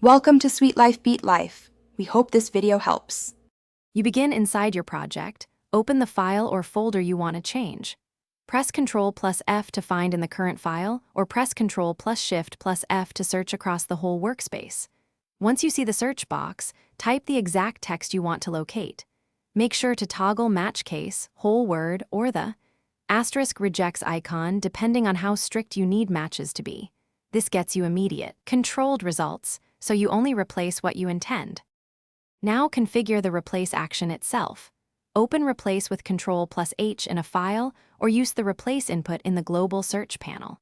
Welcome to Sweet Life Beat Life. We hope this video helps. You begin inside your project, open the file or folder you want to change. Press Ctrl plus F to find in the current file, or press Ctrl plus Shift plus F to search across the whole workspace. Once you see the search box, type the exact text you want to locate. Make sure to toggle match case, whole word, or the asterisk rejects icon depending on how strict you need matches to be. This gets you immediate, controlled results, so you only replace what you intend. Now configure the replace action itself. Open replace with Ctrl plus H in a file, or use the replace input in the global search panel.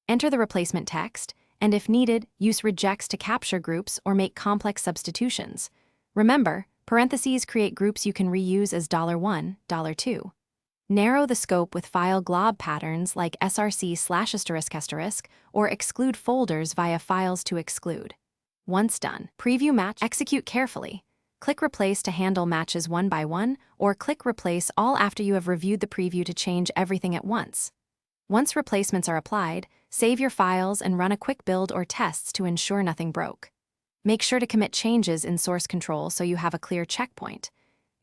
Enter the replacement text, and if needed, use rejects to capture groups or make complex substitutions. Remember, parentheses create groups you can reuse as $1, $2. Narrow the scope with file glob patterns like src/***, or exclude folders via files to exclude. Once done, preview match, execute carefully. Click Replace to handle matches one by one, or click Replace All after you have reviewed the preview to change everything at once. Once replacements are applied, save your files and run a quick build or tests to ensure nothing broke. Make sure to commit changes in source control so you have a clear checkpoint.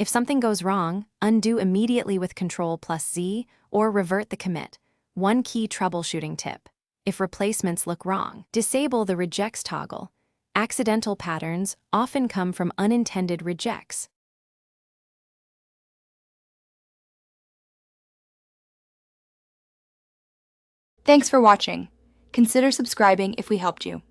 If something goes wrong, undo immediately with Ctrl plus Z or revert the commit. One key troubleshooting tip: if replacements look wrong, disable the rejects toggle. Accidental patterns often come from unintended rejects. Thanks for watching. Consider subscribing if we helped you.